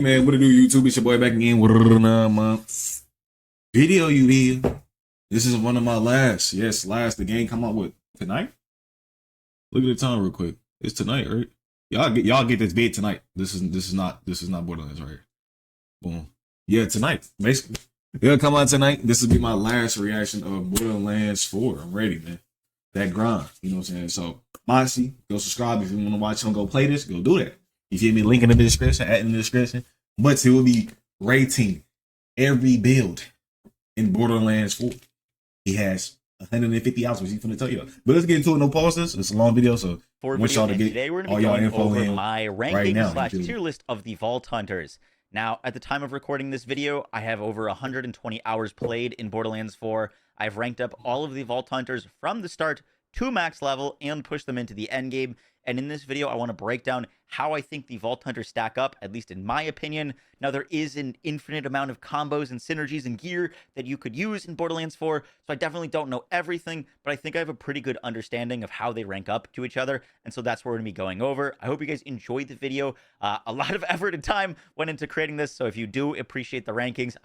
Man, what it do, YouTube? It's your boy back again with another month video. You hear? This is one of my last. Yes, last. The game come out with tonight. Look at the time real quick. It's tonight, right? Y'all get this vid tonight. This is not Borderlands right here. Boom. Yeah, tonight. Basically, it'll come out tonight. This will be my last reaction of Borderlands 4. I'm ready, man. That grind. You know what I'm saying? So, honestly, go subscribe if you want to watch him go play this. Go do that. You feel me? Link in the description, add in the description. But he will be rating every build in Borderlands 4. He has 150 hours, which he's going to tell you. But let's get into it. No pauses. It's a long video, so I want y'all to get today we're all going to y'all be info going over in my ranking right now. slash tier list of the Vaulthunters. Now, at the time of recording this video, I have over 120 hours played in Borderlands 4. I've ranked up all of the Vaulthunters from the start to max level and pushed them into the end game. And in this video, I want to break down how I think the Vaulthunters stack up, at least in my opinion. Now, there is an infinite amount of combos and synergies and gear that you could use in Borderlands 4, so I definitely don't know everything, but I think I have a pretty good understanding of how they rank up to each other, and so that's what we're going to be going over. I hope you guys enjoyed the video. A lot of effort and time went into creating this, so if you do appreciate the rankings,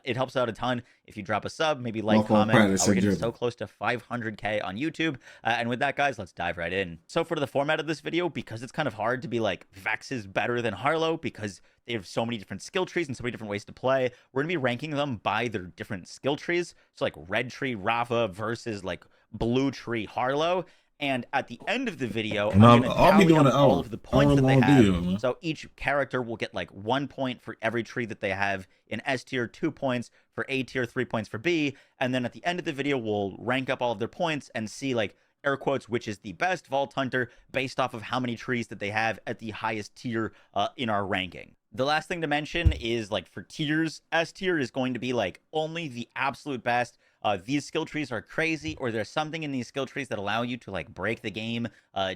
it helps out a ton if you drop a sub, maybe like, comment. We're getting so close to 500K on YouTube. And with that, guys, let's dive right in. So for the format of this video, because it's kind of hard to be like, Vex is better than Harlowe because they have so many different skill trees and so many different ways to play, we're going to be ranking them by their different skill trees. So like red tree Rafa versus like blue tree Harlowe. And at the end of the video, I'm going to tally up all of the points that they have. So each character will get like 1 point for every tree that they have in S tier, 2 points for A tier, 3 points for B. And then at the end of the video, we'll rank up all of their points and see, like, air quotes, which is the best Vault Hunter based off of how many trees that they have at the highest tier in our ranking. The last thing to mention is, like, for tiers, S tier is going to be like only the absolute best. These skill trees are crazy, or there's something in these skill trees that allow you to like break the game,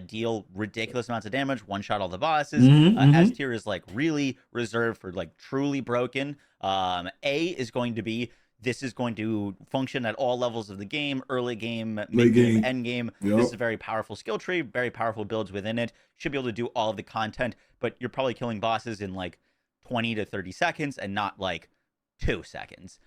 deal ridiculous amounts of damage, one-shot all the bosses. S tier is like really reserved for like truly broken. A is going to be, this is going to function at all levels of the game, early game, mid game, end game. Yep. This is a very powerful skill tree, very powerful builds within it. Should be able to do all of the content, but you're probably killing bosses in like 20 to 30 seconds and not like 2 seconds.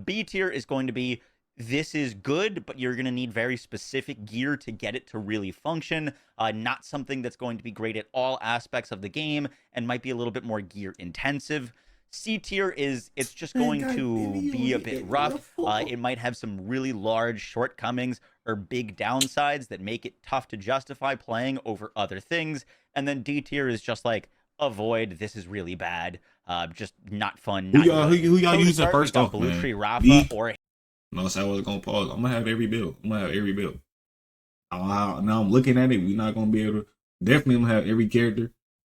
B tier is going to be, this is good, but you're going to need very specific gear to get it to really function. Not something that's going to be great at all aspects of the game and might be a little bit more gear intensive. C tier is, it's just going to be a bit rough. It might have some really large shortcomings or big downsides that make it tough to justify playing over other things. And then D tier is just like, avoid, this is really bad. Just not fun. Who y'all using first off, Blue man? Tree Rafa or... No, so I was gonna pause. I'm gonna have every build. Now I'm looking at it. We're not gonna be able to. Definitely, I'm gonna have every character,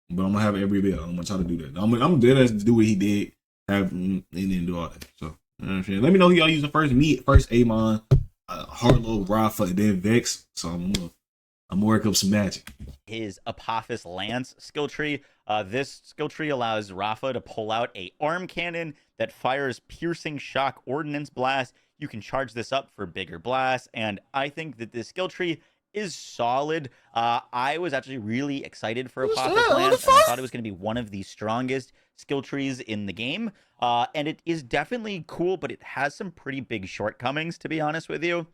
but I'm gonna have every build. I'm gonna try to do that. I'm dead as to do what he did, have and then do all that. So, you know what I'm saying? Let me know who y'all using first. Me first, Amon, Harlowe, Rafa, and then Vex. So I'm gonna work up some magic. His Apophis Lance skill tree. This skill tree allows Rafa to pull out a arm cannon that fires piercing shock ordnance blast. You can charge this up for bigger blasts, and I think that this skill tree is solid. I was actually really excited for Apophis Lance, and I thought it was going to be one of the strongest skill trees in the game. And it is definitely cool, but it has some pretty big shortcomings, to be honest with you.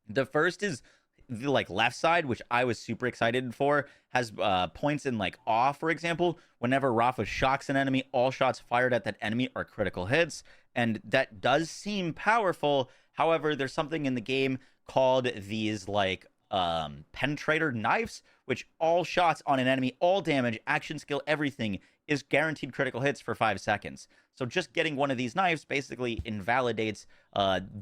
The first is the like left side, which I was super excited for, has points in like awe, for example. Whenever Rafa shocks an enemy, all shots fired at that enemy are critical hits, and that does seem powerful. However, there's something in the game called these like penetrator knives, which all shots on an enemy, all damage, action skill, everything is guaranteed critical hits for 5 seconds. So just getting one of these knives basically invalidates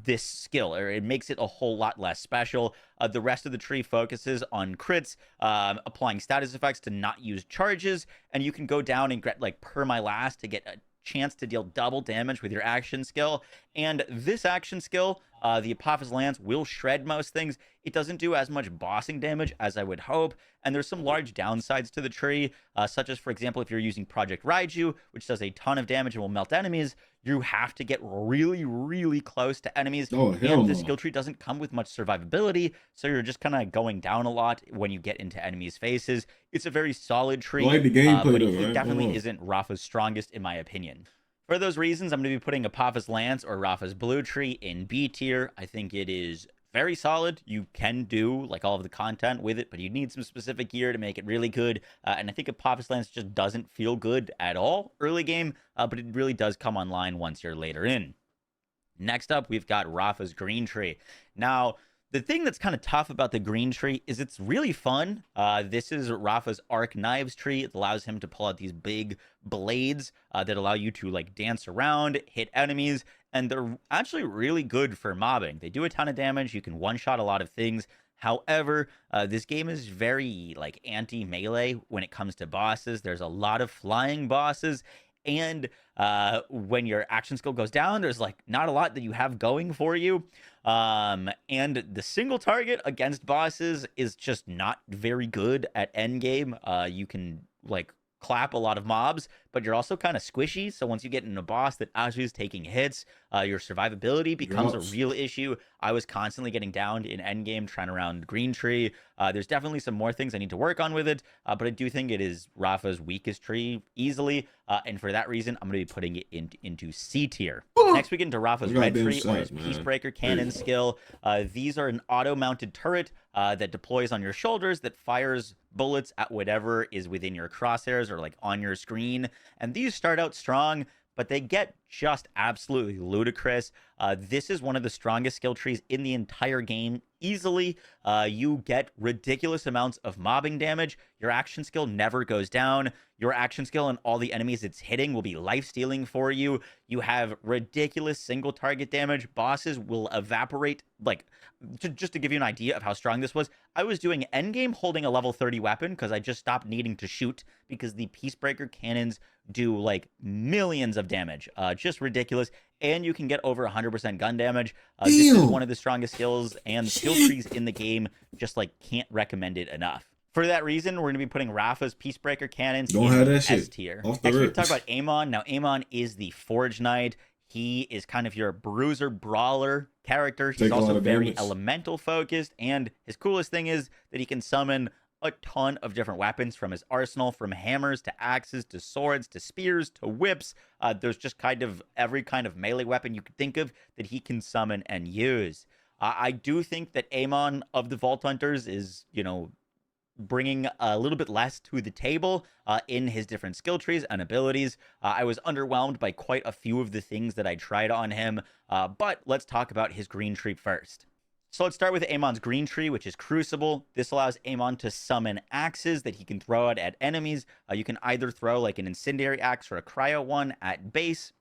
this skill, or it makes it a whole lot less special. The rest of the tree focuses on crits, applying status effects to not use charges, and you can go down and get like per my last to get a chance to deal double damage with your action skill. And this action skill The Apophis Lance will shred most things. It doesn't do as much bossing damage as I would hope, and there's some large downsides to the tree, such as, for example, if you're using Project Raiju, which does a ton of damage and will melt enemies, you have to get really, really close to enemies, Oh, hell and the no. skill tree doesn't come with much survivability, so you're just kind of going down a lot when you get into enemies' faces. It's a very solid tree, I like the gameplay but though, it right? definitely isn't Rafa's strongest, in my opinion. For those reasons, I'm going to be putting Apophis Lance or Rafa's Blue Tree in B tier. I think it is very solid. You can do like all of the content with it, but you need some specific gear to make it really good. And I think Apophis Lance just doesn't feel good at all early game, but it really does come online once you're later in. Next up, we've got Rafa's Green Tree. Now, the thing that's kind of tough about the green tree is it's really fun. This is Rafa's Arc Knives tree. It allows him to pull out these big blades that allow you to like dance around, hit enemies, and they're actually really good for mobbing. They do a ton of damage. You can one-shot a lot of things. However, this game is very like anti-melee when it comes to bosses. There's a lot of flying bosses, and when your action skill goes down, there's like not a lot that you have going for you. And the single target against bosses is just not very good at endgame. You can like clap a lot of mobs, but you're also kind of squishy. So once you get in a boss that actually is taking hits, your survivability becomes a real issue. I was constantly getting downed in endgame trying around Green Tree. There's definitely some more things I need to work on with it, but I do think it is Rafa's weakest tree easily, and for that reason, I'm going to be putting it into C tier. Next, we get into Rafa's Red Tree, or his Peacebreaker Cannon skill. These are an auto-mounted turret that deploys on your shoulders that fires bullets at whatever is within your crosshairs or like on your screen. And these start out strong, but they get just absolutely ludicrous. This is one of the strongest skill trees in the entire game. Easily, you get ridiculous amounts of mobbing damage. Your action skill never goes down. Your action skill and all the enemies it's hitting will be life-stealing for you. You have ridiculous single target damage. Bosses will evaporate. Like, just to give you an idea of how strong this was, I was doing endgame holding a level 30 weapon because I just stopped needing to shoot because the Peacebreaker cannons do like millions of damage. Just ridiculous. And you can get over 100% gun damage. This is one of the strongest skills, and the skill trees in the game just like can't recommend it enough. For that reason, we're going to be putting Rafa's Peacebreaker Cannons in S tier. Next, we're going to talk about Amon. Now, Amon is the Forge Knight. He is kind of your bruiser brawler character. He's also very elemental focused, and his coolest thing is that he can summon a ton of different weapons from his arsenal, from hammers to axes to swords to spears to whips. There's just kind of every kind of melee weapon you could think of that he can summon and use. I do think that Amon of the Vaulthunters is, you know, bringing a little bit less to the table in his different skill trees and abilities. I was underwhelmed by quite a few of the things that I tried on him, but let's talk about his green tree first. So let's start with Amon's green tree, which is Crucible. This allows Amon to summon axes that he can throw out at enemies. You can either throw like an incendiary axe or a cryo one at base.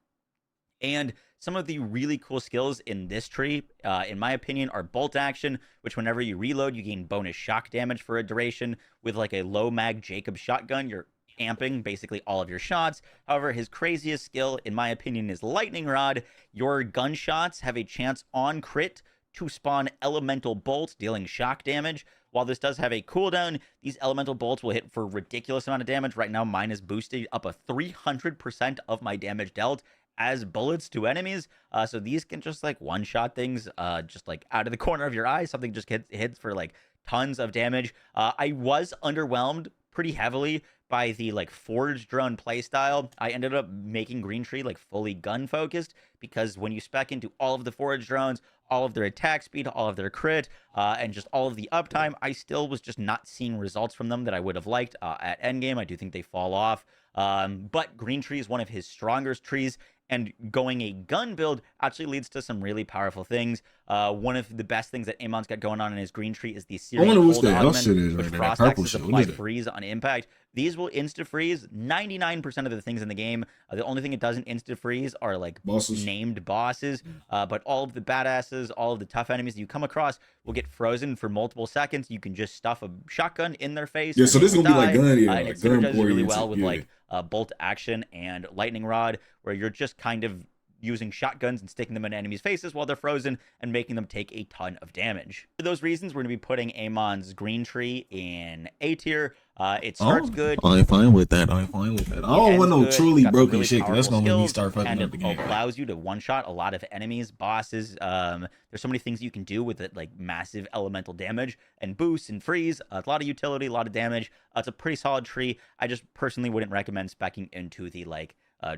And some of the really cool skills in this tree, in my opinion, are Bolt Action, which whenever you reload, you gain bonus shock damage for a duration. With like a low mag Jacob shotgun, you're amping basically all of your shots. However, his craziest skill, in my opinion, is Lightning Rod. Your gunshots have a chance on crit to spawn elemental bolts, dealing shock damage. While this does have a cooldown, these elemental bolts will hit for a ridiculous amount of damage. Right now, mine is boosted up a 300% of my damage dealt as bullets to enemies. So these can just like one-shot things, just like out of the corner of your eye. Something just hits for like tons of damage. I was underwhelmed pretty heavily by the like forge drone playstyle. I ended up making Green Tree like fully gun focused because when you spec into all of the forge drones, all of their attack speed, all of their crit, and just all of the uptime, I still was just not seeing results from them that I would have liked at endgame. I do think they fall off. But Green Tree is one of his strongest trees, and going a gun build actually leads to some really powerful things. One of the best things that Amon's got going on in his Green Tree is the Searing Cold Augment, which frost axes apply freeze on impact. These will insta-freeze 99% of the things in the game. The only thing it doesn't insta-freeze are like named bosses, but all of the badasses, all of the tough enemies that you come across will get frozen for multiple seconds. You can just stuff a shotgun in their face. Yeah, so this is gonna be like gun, and it synergizes really well with like Bolt Action and Lightning Rod, where you're just kind of, using shotguns and sticking them in enemies' faces while they're frozen and making them take a ton of damage. For those reasons, we're going to be putting Amon's green tree in A tier. It starts good. I'm fine with that. I'm fine with that. I don't want no Good. truly Got some broken really shit, because that's powerful gonna make me skills, start fucking and up the game. it allows you to one-shot a lot of enemies, bosses. There's so many things you can do with it, like massive elemental damage and boost and freeze. A lot of utility, a lot of damage. It's a pretty solid tree. I just personally wouldn't recommend speccing into the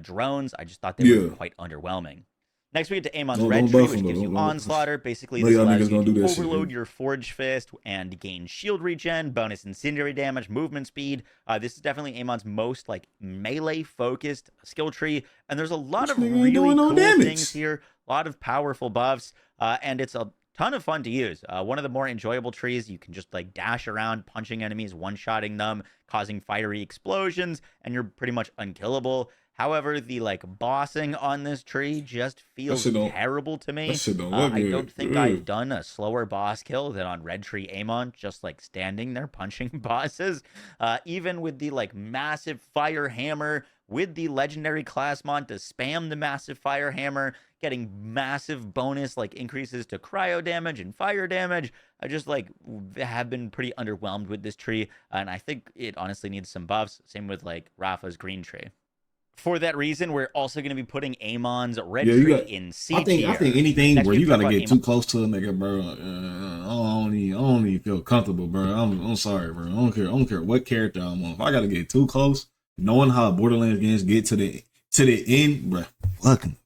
drones. I just thought they were quite underwhelming. Next, we get to Amon's red tree, which gives you Onslaughter. Basically, this allows you to overload your Forge Fist and gain shield regen, bonus incendiary damage, movement speed. This is definitely Amon's most melee-focused skill tree, and there's a lot of really cool things here, a lot of powerful buffs, and it's a ton of fun to use. One of the more enjoyable trees. You can just dash around, punching enemies, one-shotting them, causing fiery explosions, and you're pretty much unkillable. However, the bossing on this tree just feels terrible to me. I don't think I've done a slower boss kill than on Red Tree Amon, just standing there punching bosses. Even with the massive fire hammer, with the legendary class mod to spam the massive fire hammer, getting massive bonus increases to cryo damage and fire damage. I just have been pretty underwhelmed with this tree, and I think it honestly needs some buffs. Same with Rafa's green tree. For that reason, we're also going to be putting Amon's red tree in C tier. I think anything where you gotta get too close to a nigga, bro. I don't even feel comfortable, bro. I'm sorry, bro. I don't care what character I'm on. If I gotta get too close, knowing how Borderlands games get to the end, bro. Fucking.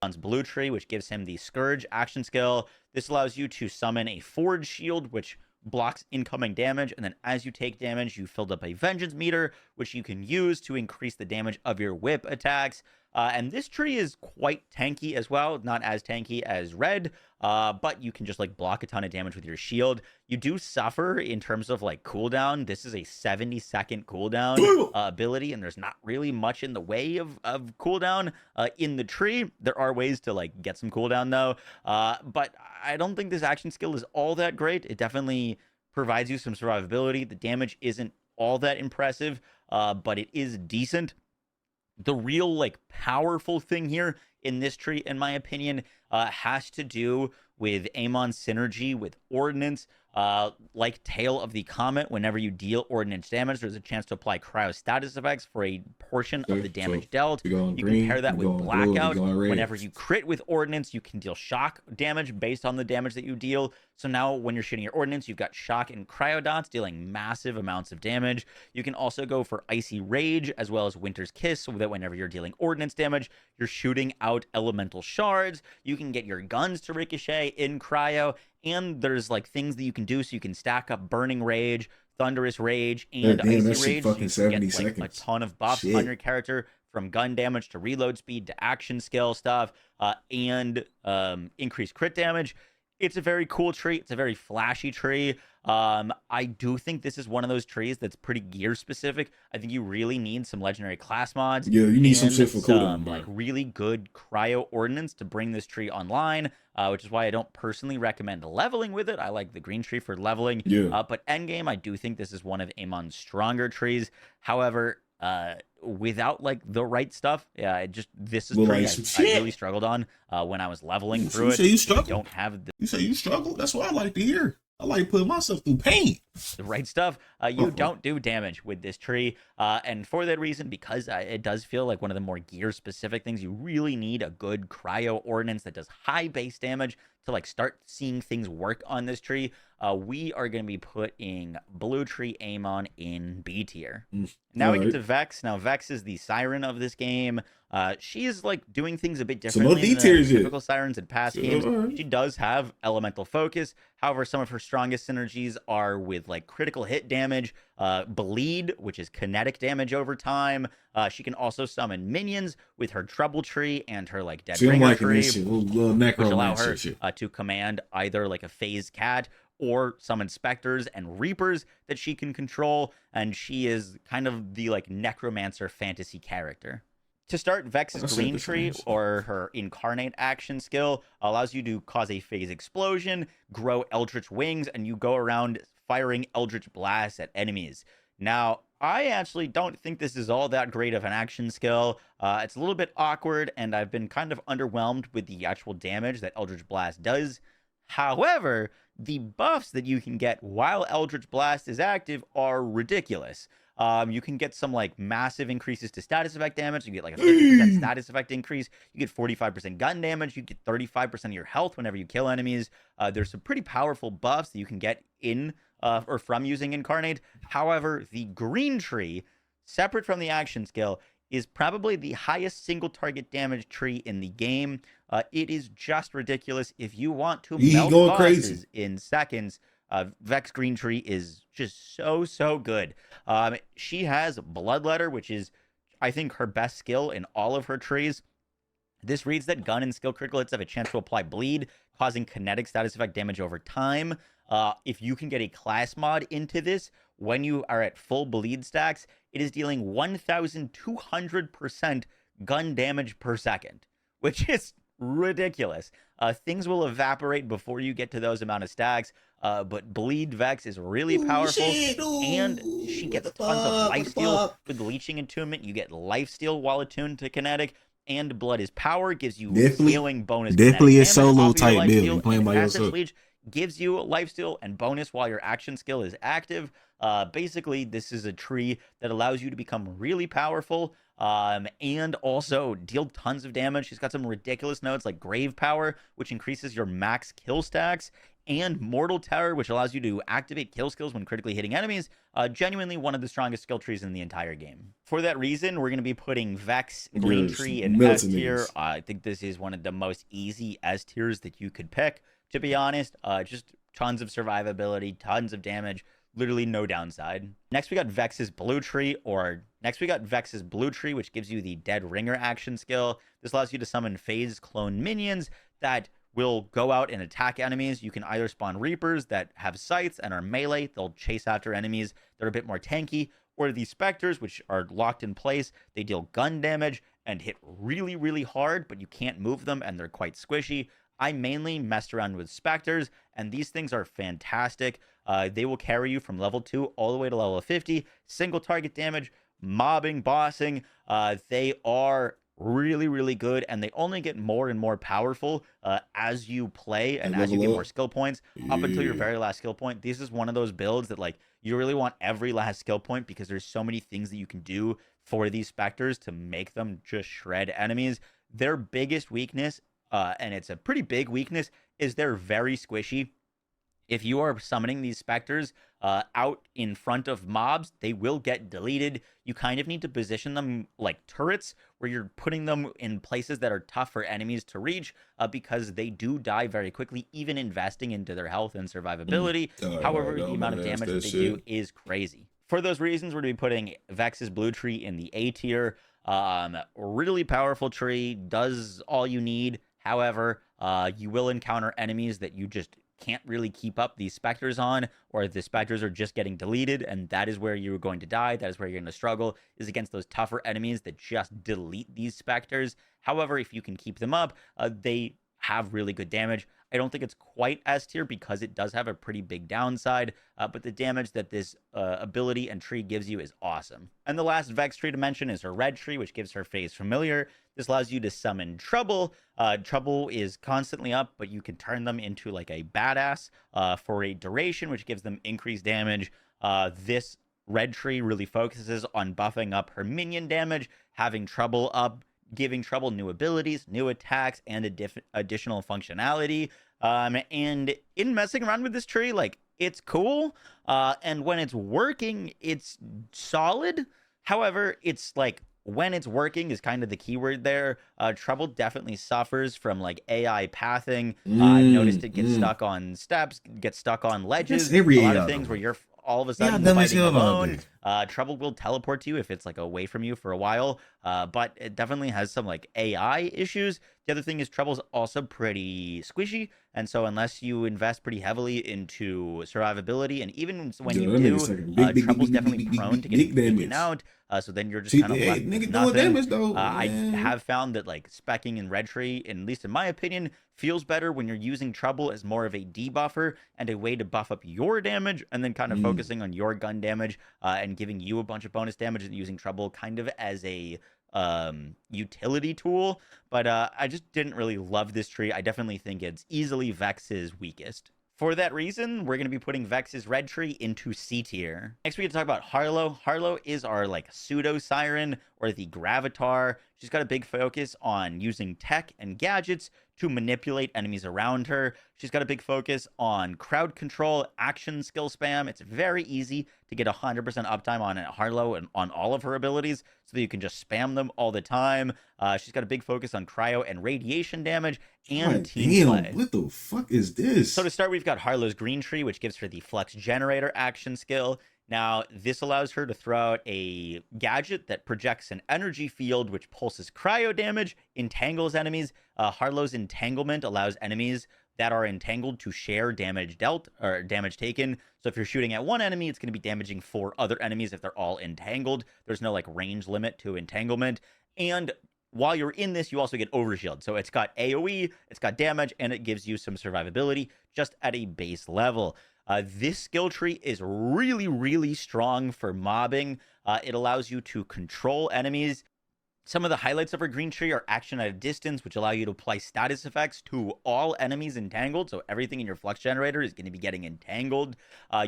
Amon's blue tree, which gives him the Scourge action skill. This allows you to summon a Forge Shield, which blocks incoming damage, and then as you take damage, you filled up a vengeance meter, which you can use to increase the damage of your whip attacks. And this tree is quite tanky as well, not as tanky as red, but you can just block a ton of damage with your shield. You do suffer in terms of cooldown. This is a 70-second cooldown ability, and there's not really much in the way of cooldown in the tree. There are ways to get some cooldown though, but I don't think this action skill is all that great. It definitely provides you some survivability. The damage isn't all that impressive, but it is decent. The real powerful thing here in this tree, in my opinion, has to do with Amon's synergy with Ordnance. Like Tail of the Comet, whenever you deal Ordnance damage, there's a chance to apply cryo status effects for a portion of the damage dealt. You can pair that with Blackout. Whenever you crit with Ordnance, you can deal shock damage based on the damage that you deal. So now when you're shooting your Ordnance, you've got shock and cryo dots dealing massive amounts of damage. You can also go for Icy Rage as well as Winter's Kiss, so that whenever you're dealing Ordnance damage, you're shooting out elemental shards. You can get your guns to ricochet in cryo, and there's things that you can do, so you can stack up Burning Rage, Thunderous Rage, and Icy Rage. Fucking so you can 70 get seconds. a ton of buffs on your character, from gun damage to reload speed to action skill stuff, and increased crit damage. It's a very cool tree. It's a very flashy tree. I do think this is one of those trees that's pretty gear specific. I think you really need some legendary class mods. Yeah, you need some shit for cooldown, bro. Really good cryo ordnance to bring this tree online, which is why I don't personally recommend leveling with it. I like the green tree for leveling. Yeah. But endgame, I do think this is one of Amon's stronger trees. However, without the right stuff, this is tree I really struggled on when I was leveling through it. You struggle? Don't have You say you struggle? That's what I like to hear. I like putting myself through pain. The right stuff. You don't do damage with this tree, and for that reason, because it does feel like one of the more gear specific things, you really need a good cryo ordnance that does high base damage to start seeing things work on this tree. We are going to be putting Blue Tree Amon in B tier. Now we get to Vex. Now Vex is the siren of this game. She is doing things a bit differently than the typical sirens in past games. She does have elemental focus. However, some of her strongest synergies are with critical hit damage, bleed, which is kinetic damage over time. She can also summon minions with her Trouble Tree and her Dead Bringer Tree, which allow her to command either a phase cat or summon specters and reapers that she can control, and she is kind of the necromancer fantasy character. To start, Vex's green tree, or her incarnate action skill, allows you to cause a phase explosion, grow eldritch wings, and you go around firing eldritch blasts at enemies. Now, I actually don't think this is all that great of an action skill. It's a little bit awkward, and I've been kind of underwhelmed with the actual damage that Eldritch Blast does. However, the buffs that you can get while Eldritch Blast is active are ridiculous. You can get some like massive increases to status effect damage. You get like a 50% status effect increase. You get 45% gun damage. You get 35% of your health whenever you kill enemies. There's some pretty powerful buffs that you can get in or from using Incarnate. However, the green tree, separate from the action skill, is probably the highest single target damage tree in the game. It is just ridiculous. If you want to melt bosses in seconds, Vex Green Tree is just so good. She has Bloodletter, which is, I think, her best skill in all of her trees. This reads that gun and skill critical hits have a chance to apply bleed, causing kinetic status effect damage over time. If you can get a class mod into this, when you are at full bleed stacks, it is dealing 1,200% gun damage per second, which is ridiculous. Things will evaporate before you get to those amount of stacks, but Bleed Vex is really powerful, and she gets tons of lifesteal. With Leeching Attunement, you get lifesteal while attuned to kinetic, and Blood is Power, gives you healing bonus. Definitely a solo type build. You're playing by yourself. Leech gives you lifesteal and bonus while your action skill is active. Basically, this is a tree that allows you to become really powerful, and also deal tons of damage. She's got some ridiculous nodes like Grave Power, which increases your max kill stacks, and Mortal Terror, which allows you to activate kill skills when critically hitting enemies. Genuinely one of the strongest skill trees in the entire game. For that reason, we're going to be putting Vex Green Tree in S tier. I think this is one of the most easy S tiers that you could pick, to be honest. Just tons of survivability, tons of damage, literally no downside. Next, we got Vex's Blue Tree, which gives you the Dead Ringer action skill. This allows you to summon phased clone minions that will go out and attack enemies. You can either spawn Reapers that have sights and are melee. They'll chase after enemies that are a bit more tanky, or these Specters, which are locked in place. They deal gun damage and hit really hard, but you can't move them, and they're quite squishy. I mainly messed around with Specters, and these things are fantastic. They will carry you from level 2 all the way to level 50. Single target damage, mobbing, bossing. They are really good, and they only get more and more powerful as you play and as you get more skill points up until your very last skill point. This is one of those builds that like you really want every last skill point, because there's so many things that you can do for these Specters to make them just shred enemies. Their biggest weakness, and it's a pretty big weakness, is they're very squishy. If you are summoning these Specters out in front of mobs, they will get deleted. You kind of need to position them like turrets, where you're putting them in places that are tough for enemies to reach, because they do die very quickly, even investing into their health and survivability. However, the amount of damage that they do is crazy. For those reasons, we're going to be putting Vex's Blue Tree in the A tier. Really powerful tree, does all you need. However, you will encounter enemies that you just can't really keep up these Specters on, or the Specters are just getting deleted, and that is where you're going to die. That is where you're going to struggle, is against those tougher enemies that just delete these Specters. However, if you can keep them up, they have really good damage. I don't think it's quite S tier, because it does have a pretty big downside, but the damage that this ability and tree gives you is awesome. And the last Vex tree to mention is her red tree, which gives her phase familiar. This allows you to summon Trouble. Trouble is constantly up, but you can turn them into like a badass for a duration, which gives them increased damage. This red tree really focuses on buffing up her minion damage, having Trouble up, giving Trouble new abilities, new attacks, and additional functionality. And in messing around with this tree, like, it's cool. And when it's working, it's solid. However, it's like, when it's working is kind of the keyword there. Trouble definitely suffers from like AI pathing. I've noticed it gets stuck on steps, gets stuck on ledges. A lot of things where you're all of a sudden fighting alone. Trouble will teleport to you if it's like away from you for a while, but it definitely has some like AI issues. The other thing is Trouble's also pretty squishy, and so unless you invest pretty heavily into survivability, and even when you do, Trouble's definitely prone to getting taken out. So then you're just kind of left with nothing. I have found that like specking in Red Tree, at least in my opinion, feels better when you're using Trouble as more of a debuffer and a way to buff up your damage, and then kind of focusing on your gun damage and and giving you a bunch of bonus damage and using trouble kind of as a utility tool. But I just didn't really love this tree. I definitely think it's easily Vex's weakest. For that reason, we're going to be putting Vex's red tree into C tier. Next, we get to talk about Harlowe. Harlowe is our like pseudo siren or the Gravatar. She's got a big focus on using tech and gadgets to manipulate enemies around her. She's got a big focus on crowd control, action skill spam. It's very easy to get 100% uptime on Harlowe and on all of her abilities so that you can just spam them all the time. She's got a big focus on cryo and radiation damage and team play. What the fuck is this? So to start, we've got Harlow's green tree, which gives her the Flux Generator action skill. Now, this allows her to throw out a gadget that projects an energy field which pulses cryo damage, entangles enemies. Harlow's entanglement allows enemies that are entangled to share damage dealt or damage taken. So if you're shooting at one enemy, it's going to be damaging 4 other enemies if they're all entangled. There's no like range limit to entanglement. And while you're in this, you also get overshield. So it's got AoE, it's got damage, and it gives you some survivability just at a base level. This skill tree is really, really strong for mobbing. It allows you to control enemies. Some of the highlights of our green tree are action at a distance, which allow you to apply status effects to all enemies entangled. So everything in your flux generator is going to be getting entangled.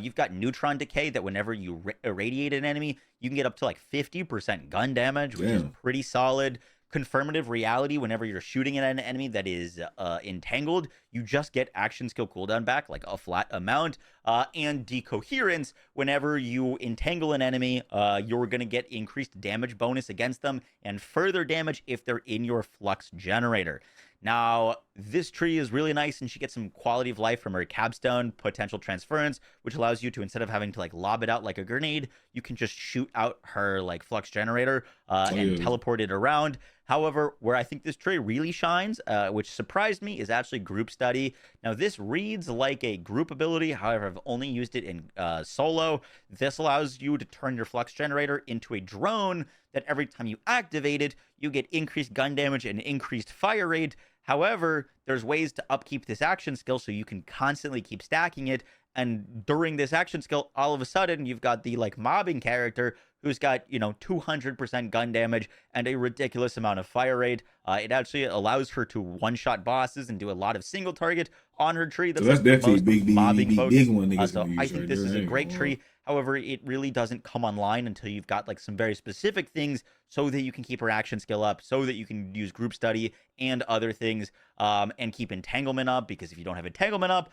You've got neutron decay that whenever you irradiate an enemy, you can get up to like 50% gun damage, which is pretty solid. Confirmative reality, whenever you're shooting at an enemy that is entangled, you just get action skill cooldown back, like a flat amount. And decoherence, whenever you entangle an enemy, you're going to get increased damage bonus against them and further damage if they're in your flux generator. Now, this tree is really nice, and she gets some quality of life from her capstone, potential transference, which allows you to, instead of having to like lob it out like a grenade, you can just shoot out her like flux generator and teleport it around. However, where I think this tree really shines, which surprised me, is actually group study. Now, this reads like a group ability. However, I've only used it in solo. This allows you to turn your flux generator into a drone that every time you activate it, you get increased gun damage and increased fire rate. However, there's ways to upkeep this action skill so you can constantly keep stacking it. And during this action skill, all of a sudden, you've got the like mobbing character who's got, 200% gun damage and a ridiculous amount of fire rate. It actually allows her to one-shot bosses and do a lot of single target on her tree. That's definitely a big one. So I think this is a great tree. However, it really doesn't come online until you've got like some very specific things so that you can keep her action skill up, so that you can use group study and other things, and keep entanglement up, because if you don't have entanglement up,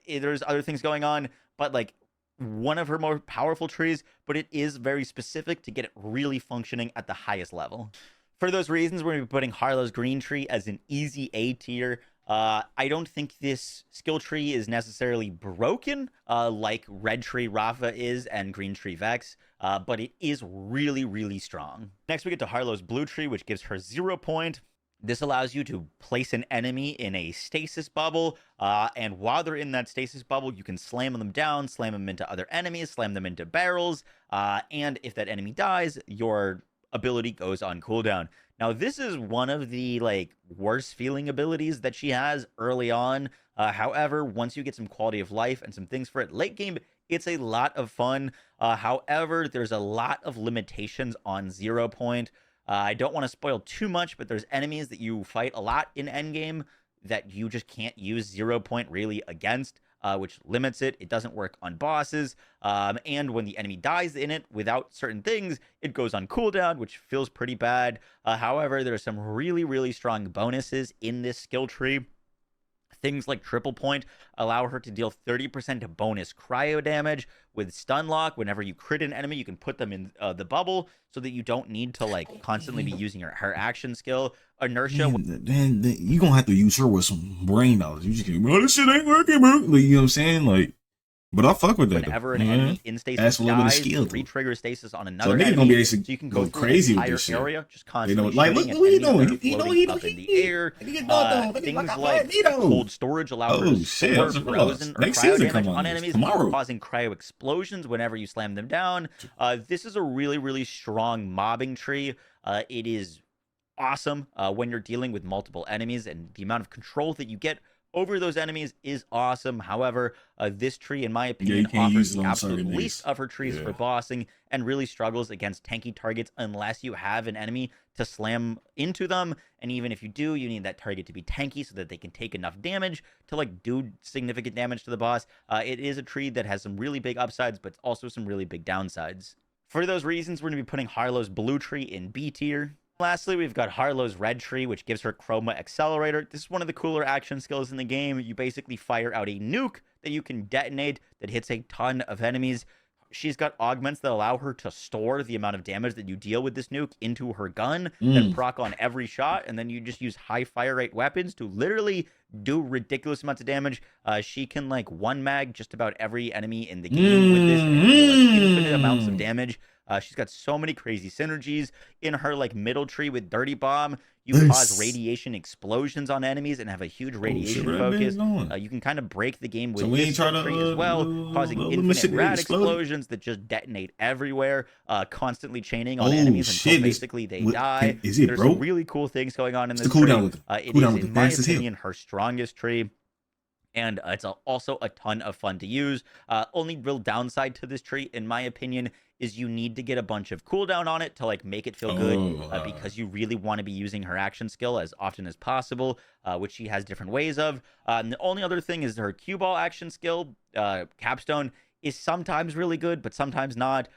there's other things going on. But like, one of her more powerful trees, but it is very specific to get it really functioning at the highest level. For those reasons, we're going to be putting Harlow's green tree as an easy A tier. I don't think this skill tree is necessarily broken like red tree Rafa is and green tree Vex, but it is really, really strong. Next, we get to Harlow's blue tree, which gives her 0 point. This allows you to place an enemy in a stasis bubble, and while they're in that stasis bubble, you can slam them down, slam them into other enemies, slam them into barrels, and if that enemy dies, your ability goes on cooldown. Now, this is one of the like worst feeling abilities that she has early on. However, once you get some quality of life and some things for it late game, it's a lot of fun. However, there's a lot of limitations on 0 point. I don't want to spoil too much, but there's enemies that you fight a lot in endgame that you just can't use 0 point really against, which limits it. It doesn't work on bosses. And when the enemy dies in it without certain things, it goes on cooldown, which feels pretty bad. However, there are some really, really strong bonuses in this skill tree. Things like triple point allow her to deal 30% bonus cryo damage with stun lock. Whenever you crit an enemy, you can put them in the bubble so that you don't need to like constantly be using her action skill. Inertia. Then you're gonna have to use her with some brain knowledge. You just can't, this shit ain't working, bro. Like, you know what I'm saying? Like, but I fuck with that. Whenever an enemy in stasis dies, re-trigger stasis on another enemy. Gonna be able to so you can go crazy through the with this entire area, shit. just constantly Like, look what he doing. He up in the air. Things like cold storage allow her to store frozen or cryo damage on enemies, causing cryo explosions whenever you slam them down. This is a really, really strong mobbing tree. It is awesome when you're dealing with multiple enemies, and the amount of control that you get over those enemies is awesome. However, this tree, in my you opinion, can't use offers it the on absolute certain least days. of her trees for bossing and really struggles against tanky targets unless you have an enemy to slam into them. And even if you do, you need that target to be tanky so that they can take enough damage to like do significant damage to the boss. It is a tree that has some really big upsides, but also some really big downsides. For those reasons, we're going to be putting Harlowe's blue tree in B tier. Lastly, we've got Harlowe's red tree, which gives her Chroma Accelerator. This is one of the cooler action skills in the game. You basically fire out a nuke that you can detonate that hits a ton of enemies. She's got augments that allow her to store the amount of damage that you deal with this nuke into her gun, then proc on every shot, and then you just use high fire rate weapons to literally do ridiculous amounts of damage. She can like one mag just about every enemy in the game with this and deal like infinite amounts of damage. She's got so many crazy synergies. In her like middle tree with Dirty Bomb, you cause radiation explosions on enemies and have a huge radiation focus. You can kind of break the game with this tree as well, causing infinite rad explosions that just detonate everywhere, constantly chaining on enemies until basically they die. There's some really cool things going on in this tree. It is, in my opinion, her strongest tree. And it's also a ton of fun to use. Only real downside to this tree, in my opinion, is you need to get a bunch of cooldown on it to like make it feel good, because you really want to be using her action skill as often as possible, which she has different ways of. And the only other thing is her cue ball action skill, Capstone, is sometimes really good, but sometimes not.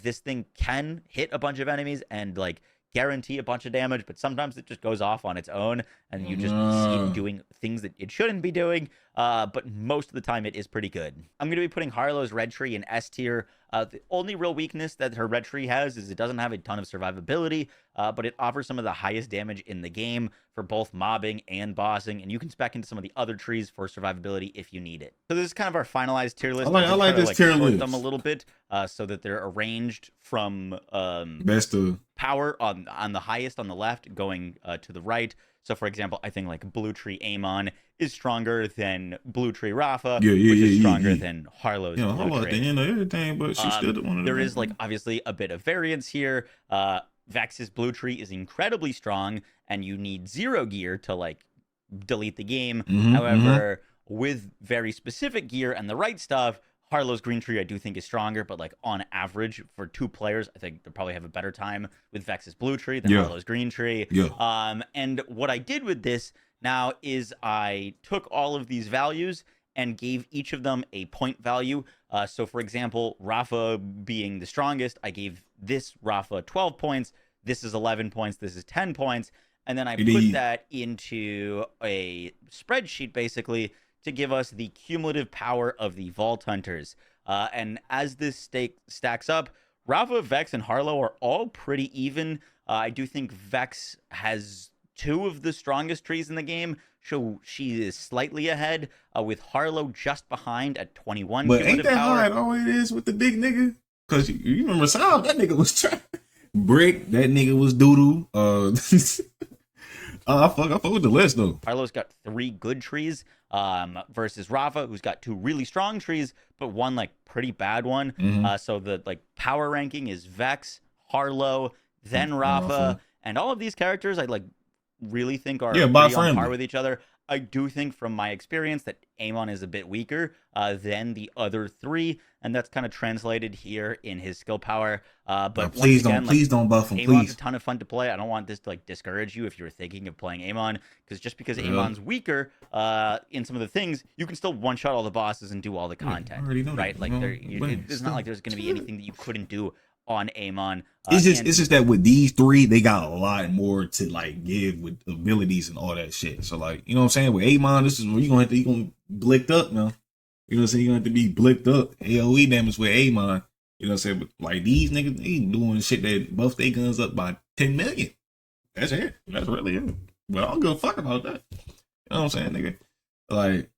This thing can hit a bunch of enemies and like guarantee a bunch of damage, but sometimes it just goes off on its own and you just see it doing things that it shouldn't be doing. But most of the time it is pretty good. I'm going to be putting Harlowe's red tree in S tier. The only real weakness that her red tree has is it doesn't have a ton of survivability, but it offers some of the highest damage in the game for both mobbing and bossing, and you can spec into some of the other trees for survivability if you need it. So this is kind of our finalized tier list. I like this tier list. Them a little bit so that they're arranged from best of power on the highest on the left going to the right. So, for example, I think like Blue Tree Amon is stronger than Blue Tree Rafa, which is stronger than Harlowe's Blue Tree. Everything, but she's still one of there is like obviously a bit of variance here. Vex's Blue Tree is incredibly strong, and you need 0 gear to like delete the game. However, with very specific gear and the right stuff, Harlowe's Green Tree I do think is stronger, but like on average for 2 players, I think they'll probably have a better time with Vex's Blue Tree than Harlowe's Green Tree. And what I did with this now is I took all of these values and gave each of them a point value. So for example, Rafa being the strongest, I gave this Rafa 12 points, this is 11 points, this is 10 points, and then I put that into a spreadsheet basically to give us the cumulative power of the Vaulthunters. And as this stacks up, Rafa, Vex, and Harlowe are all pretty even. I do think Vex has 2 of the strongest trees in the game, so she is slightly ahead, with Harlowe just behind at 21 but cumulative ain't that power. how it always is with the big nigga? Because you remember Sal, that nigga was trying. Brick, that nigga was doodoo. I fuck with the list though. Harlowe's got 3 good trees, versus Rafa, who's got 2 really strong trees, but 1 like pretty bad one. So the like power ranking is Vex, Harlowe, then Rafa, and all of these characters I like really think are pretty on par with each other. I do think from my experience that Amon is a bit weaker than the other 3, and that's kind of translated here in his skill power. But please don't buff him. Amon's a ton of fun to play. I don't want this to like discourage you if you're thinking of playing Amon, because just because Amon's weaker in some of the things, you can still one-shot all the bosses and do all the content, right? Like it's not like there's going to be anything that you couldn't do on Amon. It's just that with these 3, they got a lot more to like give with abilities and all that shit. So like, you know what I'm saying? With Amon, this is where you're gonna blicked up now. You know what I'm saying? You're gonna have to be blicked up. AoE damage with Amon. You know what I'm saying? But like these niggas, they doing shit that buff their guns up by 10 million. That's it. That's really it. But I don't give a fuck about that. You know what I'm saying, nigga? Like,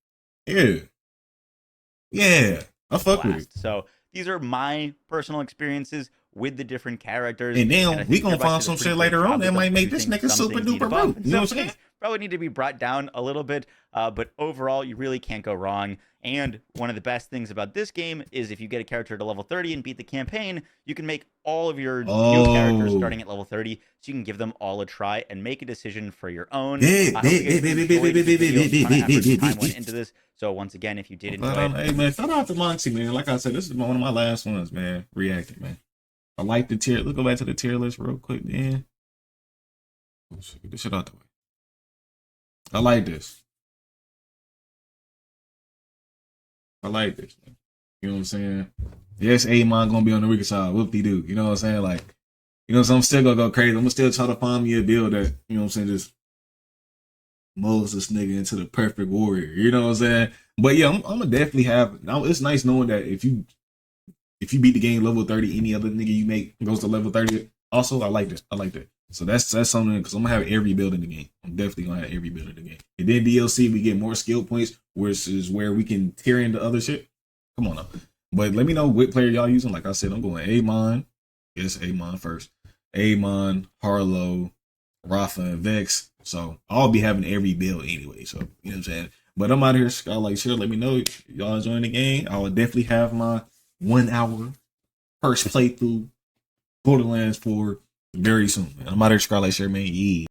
yeah. I fuck with it. So these are my personal experiences with the different characters. And then we gonna find some shit later on that might make this nigga super duper broke. You know what I'm saying? probably need to be brought down a little bit, but overall, you really can't go wrong. And one of the best things about this game is if you get a character to level 30 and beat the campaign, you can make all of your new characters starting at level 30, so you can give them all a try and make a decision for your own. I hope you guys enjoyed this video. A ton of effort and time went into this. So once again, if you did enjoy it, hey man, shout out to Monty, man. Like I said, this is one of my last ones, man. Reacting, man. I like the tier. Let's go back to the tier list real quick, man. Get this shit out the way. I like this. I like this, man. You know what I'm saying? Yes, Amon gonna be on the weaker side. Whoop-de-doo. You know what I'm saying? Like, you know, so I'm still gonna go crazy. I'm gonna still try to find me a build that, you know what I'm saying, just molds this nigga into the perfect warrior. You know what I'm saying? But yeah, I'm gonna definitely have. Now it's nice knowing that if you beat the game level 30, any other nigga you make goes to level 30. Also, I like that. I like that. So that's something, because I'm gonna have every build in the game. I'm definitely gonna have every build in the game. And then DLC, we get more skill points, which is where we can tear into other shit. Come on now. But let me know what player y'all using. Like I said, I'm going Amon. Yes, Amon first. Amon, Harlowe, Rafa, and Vex. So I'll be having every build anyway. So you know what I'm saying. But I'm out here. Like, sure, let me know y'all enjoying the game. I will definitely have my 1 hour first playthrough Borderlands 4 very soon. Man. I'm out here, Scarlet Shirt, man. Yeah.